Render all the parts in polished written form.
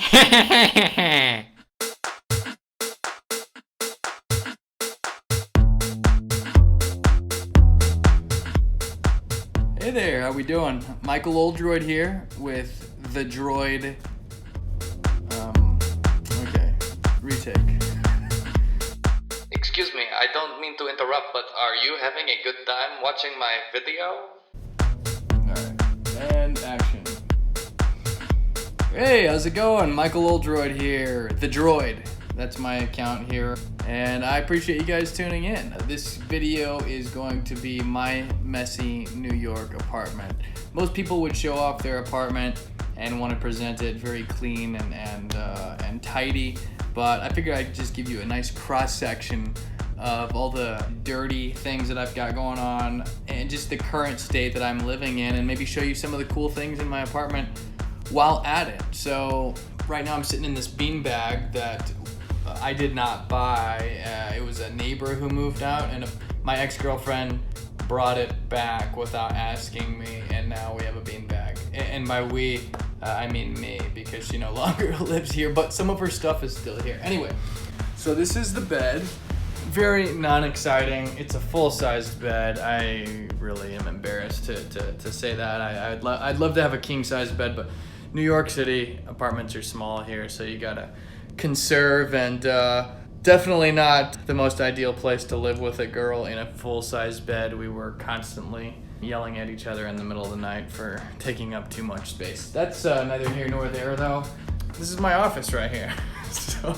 Hey there, how we doing? Michael Oldroyd here with the droid. Okay, retake. Excuse me, I don't mean to interrupt, but are you having a good time watching my video? Alright, and action. Hey, how's it going? Michael Oldroyd here, the droid. That's my account here, and I appreciate you guys tuning in. This video is going to be my messy New York apartment. Most people would show off their apartment and want to present it very clean and tidy, but I figured I'd just give you a nice cross-section of all the dirty things that I've got going on and just the current state that I'm living in, and maybe show you some of the cool things in my apartment while at it. So right now I'm sitting in this beanbag that I did not buy. It was a neighbor who moved out, and my ex-girlfriend brought it back without asking me, and now we have a beanbag. And by we, I mean me, because she no longer lives here, but some of her stuff is still here. Anyway, so this is the bed. Very non-exciting. It's a full-sized bed. I really am embarrassed to say that. I'd love to have a king-sized bed, but New York City apartments are small here, so you gotta conserve, and definitely not the most ideal place to live with a girl in a full-size bed. We were constantly yelling at each other in the middle of the night for taking up too much space. That's neither here nor there, though. This is my office right here. So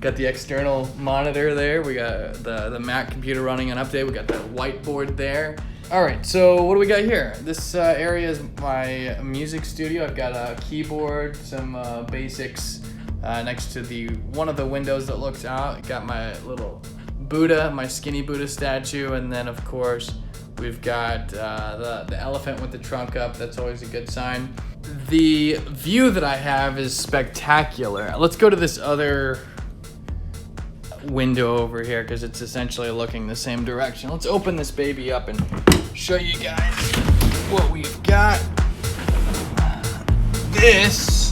got the external monitor there. We got the Mac computer running an update. We got the whiteboard there. All right, so what do we got here? This area is my music studio. I've got a keyboard, some basics next to one of the windows that looks out. Got my little Buddha, my skinny Buddha statue, and then of course we've got the elephant with the trunk up. That's always a good sign. The view that I have is spectacular. Let's go to this other window over here because it's essentially looking the same direction. Let's open this baby up and show you guys what we've got. This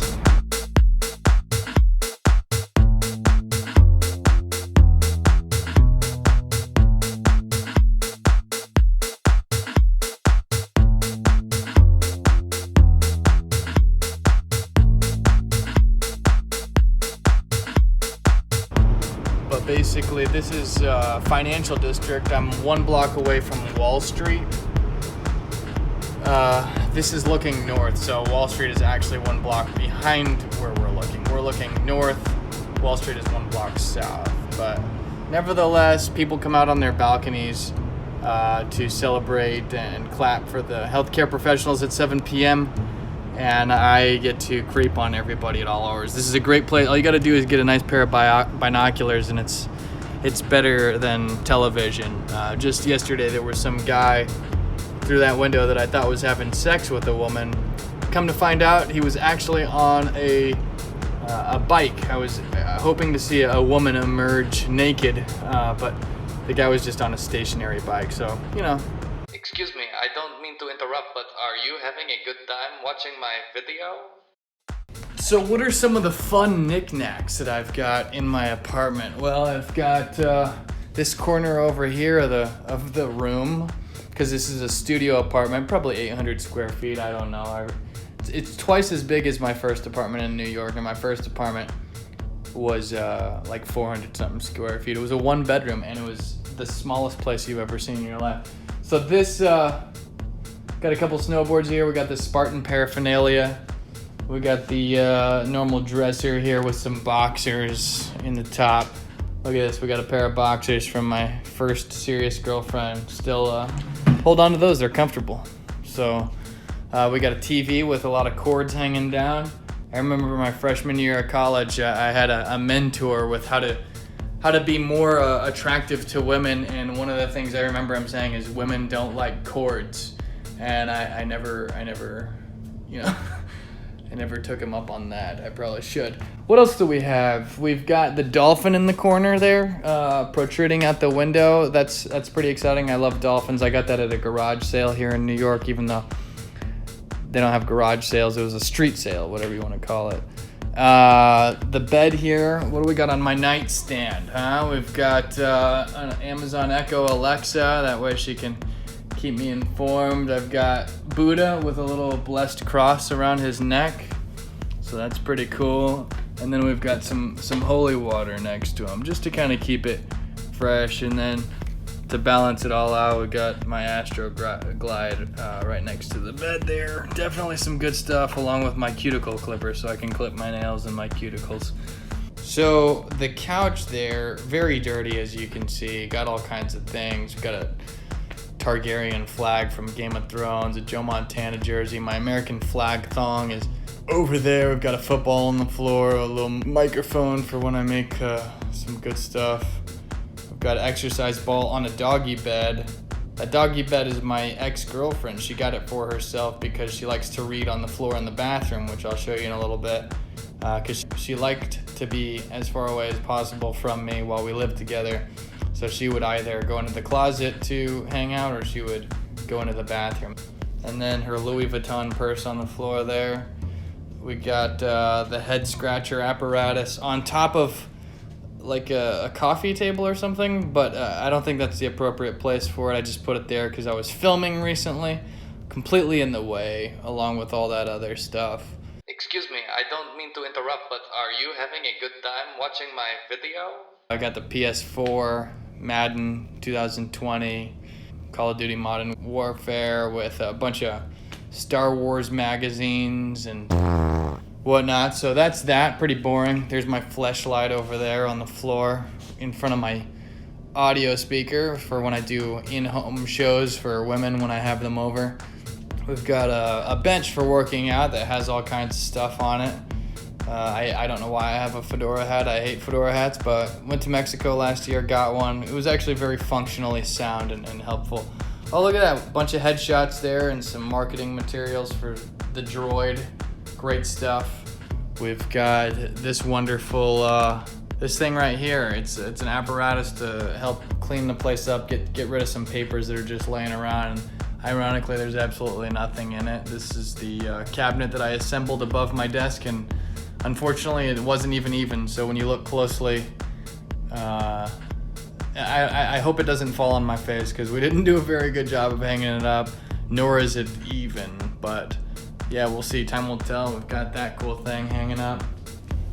basically, this is financial district. I'm 1 block away from Wall Street. This is looking north, so Wall Street is actually 1 block behind where we're looking. We're looking north. Wall Street is 1 block south. But nevertheless, people come out on their balconies to celebrate and clap for the healthcare professionals at 7 p.m. And I get to creep on everybody at all hours. This is a great place. All you got to do is get a nice pair of binoculars, and it's better than television. Just yesterday, there was some guy through that window that I thought was having sex with a woman. Come to find out, he was actually on a bike. I was hoping to see a woman emerge naked, but the guy was just on a stationary bike. So, you know. Excuse me, I don't mean to interrupt, but are you having a good time watching my video? So what are some of the fun knickknacks that I've got in my apartment? Well, I've got this corner over here of the room, because this is a studio apartment, probably 800 square feet, I don't know. It's twice as big as my first apartment in New York, and my first apartment was like 400 something square feet. It was a 1-bedroom, and it was the smallest place you've ever seen in your life. So this, got a couple snowboards here. We got the Spartan paraphernalia. We got the normal dresser here with some boxers in the top. Look at this. We got a pair of boxers from my first serious girlfriend. Still hold on to those. They're comfortable. So we got a TV with a lot of cords hanging down. I remember my freshman year of college, I had a mentor with how to be more attractive to women, and one of the things I remember him saying is women don't like cords, and I never, you know, I never took him up on that. I probably should. What else do we have? We've got the dolphin in the corner there, protruding out the window. That's pretty exciting. I love dolphins. I got that at a garage sale here in New York, even though they don't have garage sales. It was a street sale, whatever you want to call it. The bed here, what do we got on my nightstand, huh? We've got an Amazon Echo Alexa, that way she can keep me informed. I've got Buddha with a little blessed cross around his neck, so that's pretty cool. And then we've got some holy water next to him, just to kind of keep it fresh. And then to balance it all out, we got my Astro Glide right next to the bed there. Definitely some good stuff, along with my cuticle clipper so I can clip my nails and my cuticles. So the couch there, very dirty as you can see. Got all kinds of things. We've got a Targaryen flag from Game of Thrones, a Joe Montana jersey. My American flag thong is over there. We've got a football on the floor, a little microphone for when I make some good stuff. I've got an exercise ball on a doggy bed. A doggy bed is my ex-girlfriend. She got it for herself because she likes to read on the floor in the bathroom, which I'll show you in a little bit. Because she liked to be as far away as possible from me while we lived together. So she would either go into the closet to hang out or she would go into the bathroom. And then her Louis Vuitton purse on the floor there. We got the head scratcher apparatus on top of like a coffee table or something, but I don't think that's the appropriate place for it. I just put it there because I was filming recently, completely in the way, along with all that other stuff. Excuse me, I don't mean to interrupt, but are you having a good time watching my video? I got the PS4, Madden 2020, Call of Duty Modern Warfare with a bunch of Star Wars magazines and whatnot. So that's that, pretty boring. There's my fleshlight over there on the floor in front of my audio speaker for when I do in-home shows for women when I have them over. We've got a bench for working out that has all kinds of stuff on it. I don't know why I have a fedora hat. I hate fedora hats, but went to Mexico last year, got one. It was actually very functionally sound and helpful. Oh, look at that, bunch of headshots there and some marketing materials for the Droid. Great stuff. We've got this wonderful, this thing right here. It's an apparatus to help clean the place up, get rid of some papers that are just laying around. Ironically, there's absolutely nothing in it. This is the cabinet that I assembled above my desk, and unfortunately it wasn't even, so when you look closely, I hope it doesn't fall on my face because we didn't do a very good job of hanging it up, nor is it even, but yeah, we'll see, time will tell. We've got that cool thing hanging up.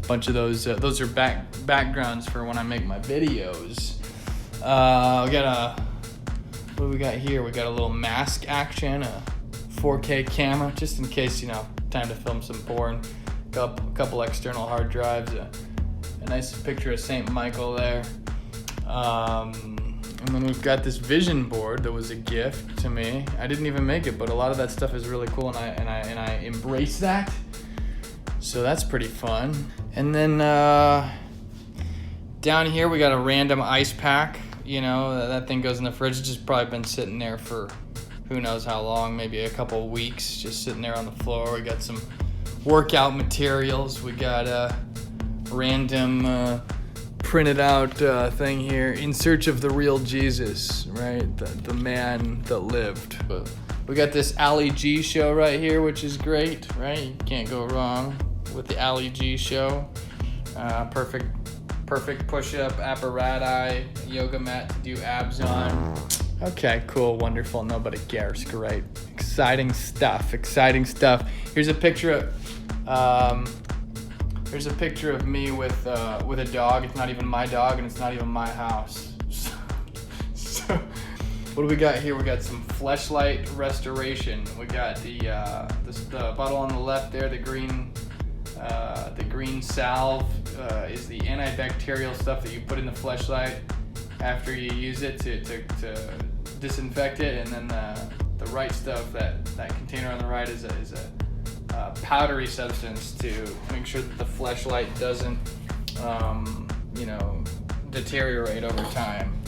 A bunch of those are backgrounds for when I make my videos. What do we got here? We got a little mask action, a 4K camera, just in case, time to film some porn. A couple external hard drives, a nice picture of St. Michael there. And then we've got this vision board that was a gift to me. I didn't even make it, but a lot of that stuff is really cool, and I embrace that. So that's pretty fun. And then down here we got a random ice pack. That thing goes in the fridge. It's just probably been sitting there for who knows how long, maybe a couple weeks, just sitting there on the floor. We got some workout materials. We got a random printed out thing here, in search of the real Jesus, right? The man that lived. We got this Ali G show right here, which is great, right? You can't go wrong with the Ali G show. Perfect push-up apparatus, yoga mat to do abs on. Okay, cool, wonderful, nobody cares, great. Exciting stuff. Here's a picture of me with a dog. It's not even my dog, and it's not even my house. So what do we got here? We got some fleshlight restoration. We got the bottle on the left there, the green salve is the antibacterial stuff that you put in the fleshlight after you use it to disinfect it, and then the right stuff, that container on the right is a powdery substance to make sure that the fleshlight doesn't deteriorate over time.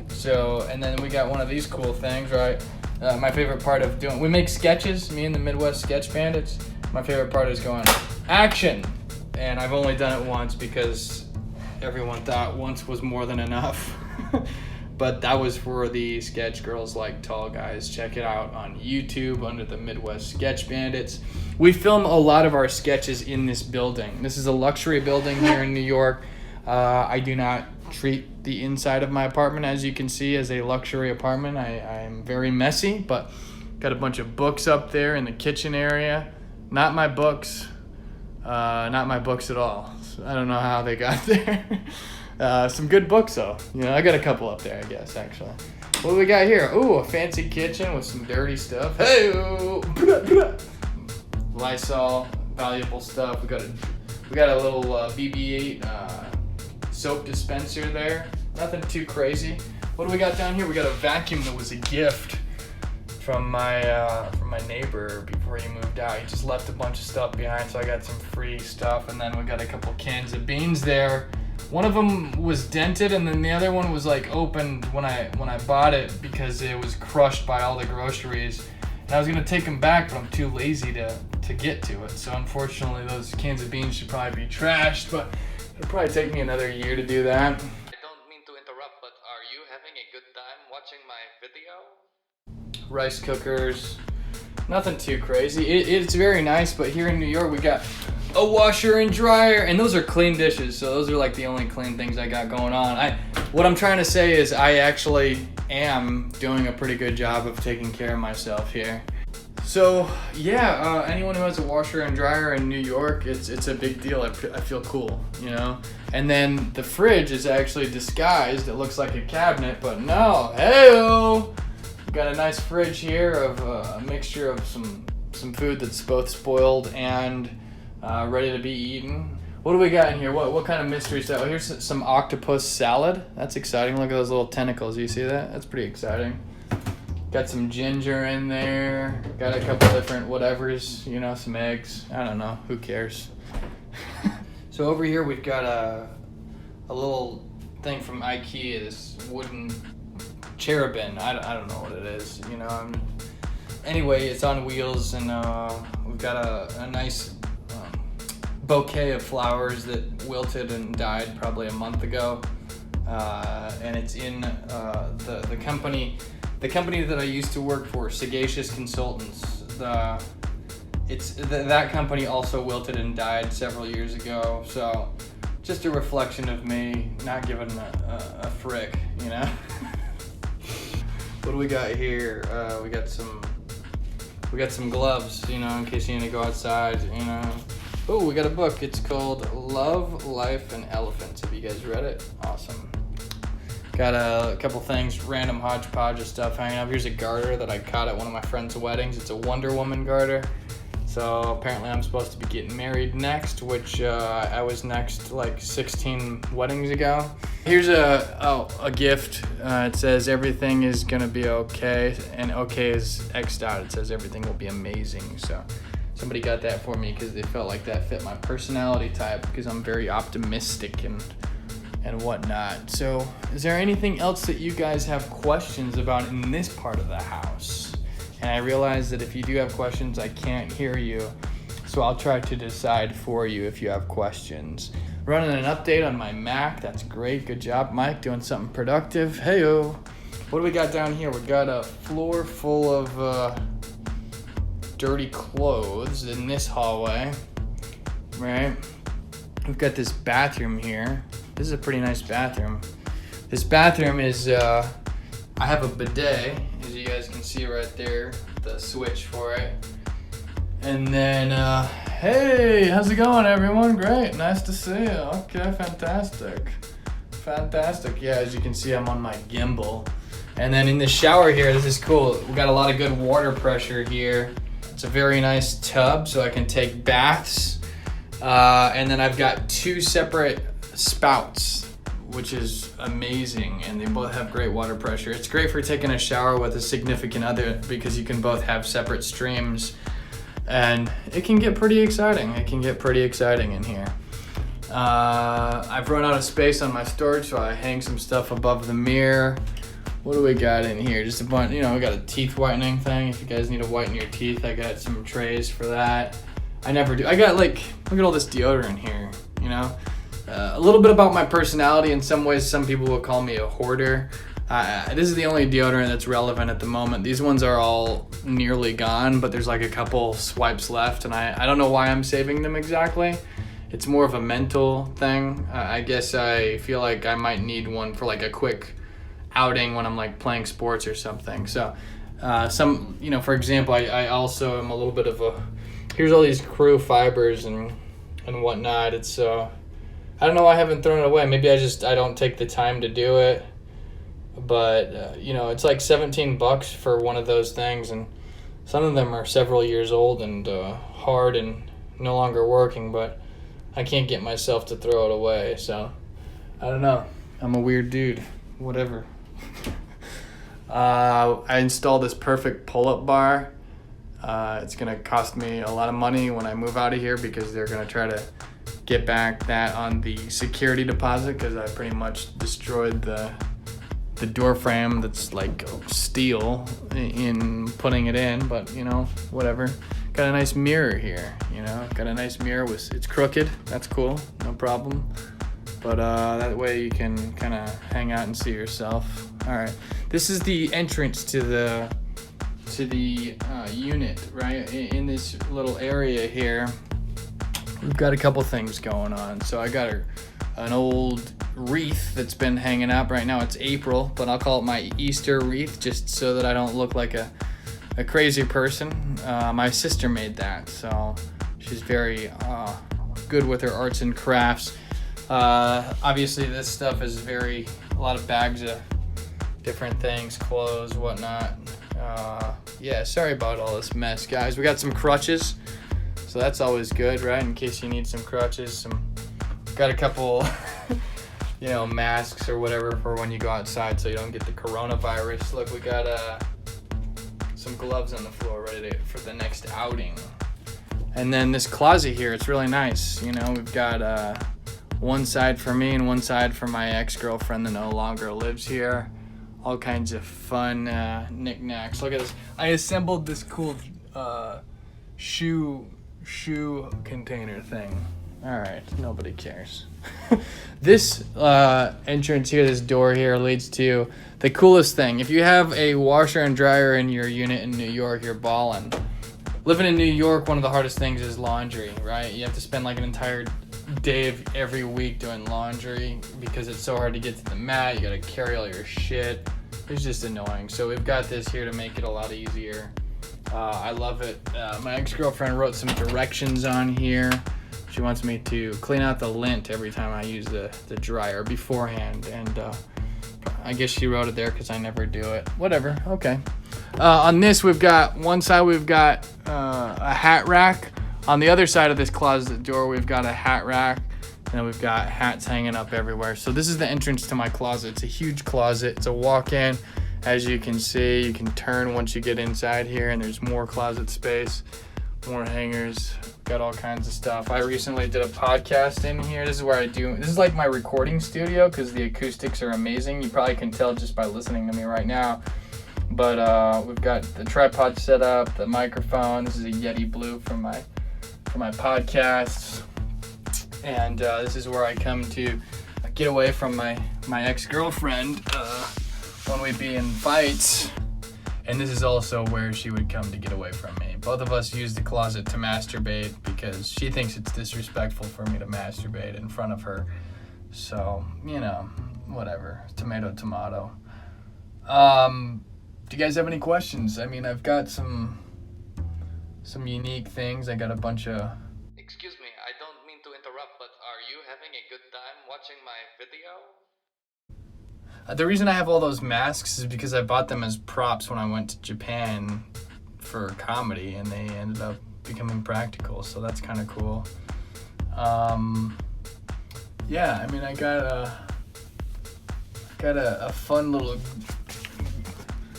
So, and then we got one of these cool things, right? My favorite part of we make sketches, me and the Midwest Sketch Bandits. My favorite part is going action, and I've only done it once because everyone thought once was more than enough. but that was for the Sketch Girls Like Tall Guys. Check it out on YouTube under the Midwest Sketch Bandits. We film a lot of our sketches in this building. This is a luxury building here in New York. I do not treat the inside of my apartment, as you can see, as a luxury apartment. I am very messy, but got a bunch of books up there in the kitchen area. Not my books. Not my books at all. So I don't know how they got there. Some good books though. You know, I got a couple up there, I guess, actually. What do we got here? Ooh, a fancy kitchen with some dirty stuff. Hey, Lysol, valuable stuff. We got a little BB-8 soap dispenser there. Nothing too crazy. What do we got down here? We got a vacuum that was a gift from my neighbor before he moved out. He just left a bunch of stuff behind, so I got some free stuff. And then we got a couple cans of beans there. One of them was dented, and then the other one was like opened when I bought it because it was crushed by all the groceries. And I was gonna take them back, but I'm too lazy to get to it. So unfortunately, those cans of beans should probably be trashed, but it'll probably take me another year to do that. I don't mean to interrupt, but are you having a good time watching my video? Rice cookers, nothing too crazy. It's very nice, but here in New York we got a washer and dryer, and those are clean dishes, so those are like the only clean things I got going on. What I'm trying to say is I actually am doing a pretty good job of taking care of myself here. So yeah, anyone who has a washer and dryer in New York, it's a big deal. I feel cool, you know. And then the fridge is actually disguised. It looks like a cabinet, but no. Hey-o! Got a nice fridge here of a mixture of some food that's both spoiled and ready to be eaten. What do we got in here? What kind of mystery stuff? Oh, here's some octopus salad. That's exciting. Look at those little tentacles. You see that? That's pretty exciting. Got some ginger in there. Got a couple different whatevers, you know, some eggs. I don't know. Who cares? So over here we've got a little thing from IKEA, this wooden cherubim. I don't know what it is, you know. Anyway, it's on wheels, and we've got a nice bouquet of flowers that wilted and died probably a month ago, and it's in the company that I used to work for, Sagacious Consultants. That company also wilted and died several years ago, so just a reflection of me not giving a frick, you know. What do we got here? We got some gloves, you know, in case you need to go outside, you know. Oh, we got a book. It's called Love, Life, and Elephants. Have you guys read it? Awesome. Got a couple things, random hodgepodge of stuff hanging up. Here's a garter that I caught at one of my friend's weddings. It's a Wonder Woman garter. So apparently I'm supposed to be getting married next, which I was next like 16 weddings ago. Here's a gift. It says everything is gonna be okay, and okay is X'd out. It says everything will be amazing. So somebody got that for me because they felt like that fit my personality type, because I'm very optimistic and whatnot. So is there anything else that you guys have questions about in this part of the house? And I realize that if you do have questions, I can't hear you. So I'll try to decide for you if you have questions. Running an update on my Mac. That's great. Good job, Mike. Doing something productive. Hey-o. What do we got down here? We got a floor full of dirty clothes in this hallway, right? We've got this bathroom here. This is a pretty nice bathroom. This bathroom is, I have a bidet, as you guys can see right there, the switch for it. And then, hey, how's it going, everyone? Great, nice to see you. Okay, fantastic. Fantastic. Yeah, as you can see, I'm on my gimbal. And then in the shower here, this is cool. We got a lot of good water pressure here. It's a very nice tub, so I can take baths. And then I've got two separate spouts, which is amazing, and they both have great water pressure. It's great for taking a shower with a significant other because you can both have separate streams, and it can get pretty exciting. It can get pretty exciting in here. I've run out of space on my storage, so I hang some stuff above the mirror. What do we got in here? Just a bunch, you know, we got a teeth whitening thing. If you guys need to whiten your teeth, I got some trays for that. I never do. I got like, look at all this deodorant here, you know? A little bit about my personality. In some ways, some people will call me a hoarder. This is the only deodorant that's relevant at the moment. These ones are all nearly gone, but there's like a couple swipes left, and I don't know why I'm saving them exactly. It's more of a mental thing. I guess I feel like I might need one for like a quick outing when I'm like playing sports or something. So for example, I also am a little bit of a, here's all these crew fibers and whatnot. It's I don't know why I haven't thrown it away. Maybe I don't take the time to do it. But it's like $17 for one of those things, and some of them are several years old and hard and no longer working, but I can't get myself to throw it away. So I don't know, I'm a weird dude, whatever. I installed this perfect pull-up bar. It's gonna cost me a lot of money when I move out of here, because they're gonna try to get back that on the security deposit, because I pretty much destroyed the door frame that's like steel in putting it in, but whatever. Got a nice mirror here, got a nice mirror it's crooked. That's cool, no problem. But that way you can kind of hang out and see yourself. All right, this is the entrance to the unit, right? In this little area here, we've got a couple things going on. So I got an old wreath that's been hanging up. Right now it's April, but I'll call it my Easter wreath, just so that I don't look like a crazy person. My sister made that, so she's very good with her arts and crafts. Obviously this stuff is a lot of bags of different things, clothes, whatnot. Sorry about all this mess, guys. We got some crutches, so that's always good, right? In case you need some crutches. Got a couple masks or whatever for when you go outside, so you don't get the coronavirus. Look, we got some gloves on the floor ready for the next outing. And then this closet here, it's really nice. We've got one side for me and one side for my ex-girlfriend that no longer lives here. All kinds of fun knickknacks. Look at this. I assembled this cool shoe container thing. All right, nobody cares. This entrance here, this door here, leads to the coolest thing. If you have a washer and dryer in your unit in New York, you're ballin'. Living in New York, one of the hardest things is laundry, right? You have to spend like an entire day of every week doing laundry because it's so hard to get to the mat. You gotta carry all your shit. It's just annoying. So we've got this here to make it a lot easier. I love it. My ex-girlfriend wrote some directions on here. She wants me to clean out the lint every time I use the dryer beforehand, and I guess she wrote it there because I never do it. Whatever, okay. On this, one side we've got a hat rack. On the other side of this closet door, we've got a hat rack, and then we've got hats hanging up everywhere. So this is the entrance to my closet. It's a huge closet. It's a walk-in. As you can see, you can turn once you get inside here, and there's more closet space, more hangers. Got all kinds of stuff. I recently did a podcast in here. This is like my recording studio because the acoustics are amazing. You probably can tell just by listening to me right now. But we've got the tripod set up, the microphone. This is a Yeti Blue for my podcasts. And this is where I come to get away from my ex-girlfriend when we be in fights. And this is also where she would come to get away from me. Both of us use the closet to masturbate because she thinks it's disrespectful for me to masturbate in front of her. So, whatever. Tomato, tomato. Do you guys have any questions? I mean, I've got some unique things. I got a bunch of... Excuse me, I don't mean to interrupt, but are you having a good time watching my video? The reason I have all those masks is because I bought them as props when I went to Japan for comedy, and they ended up becoming practical, so that's kind of cool. Yeah, I mean, I got a fun little...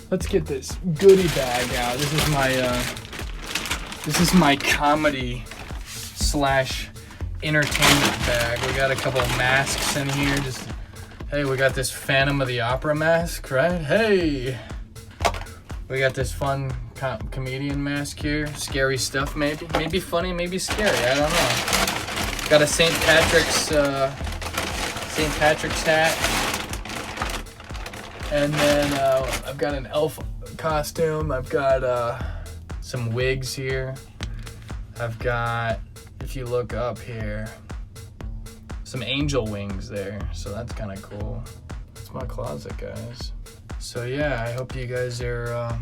Let's get this goodie bag out. This is my comedy / entertainment bag. We got a couple masks in here. Hey, we got this Phantom of the Opera mask, right? Hey! We got this fun comedian mask here. Scary stuff, maybe. Maybe funny, maybe scary. I don't know. Got a St. Patrick's hat. And then I've got an elf costume. I've got some wigs here. I've got, if you look up here, some angel wings there. So that's kind of cool. That's my closet, guys. So yeah, I hope you guys are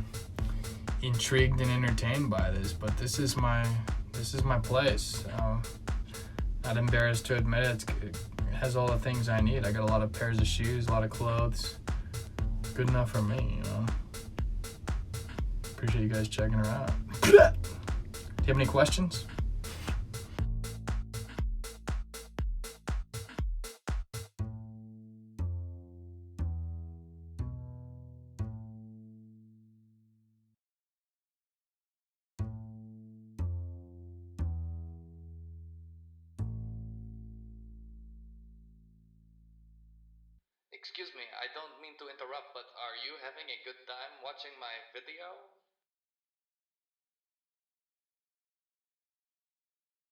intrigued and entertained by this. But this is my place. Not embarrassed to admit it. It has all the things I need. I got a lot of pairs of shoes, a lot of clothes. Good enough for me, you know. Appreciate you guys checking her out. Do you have any questions? Excuse me, I don't mean to interrupt, but are you having a good time watching my video?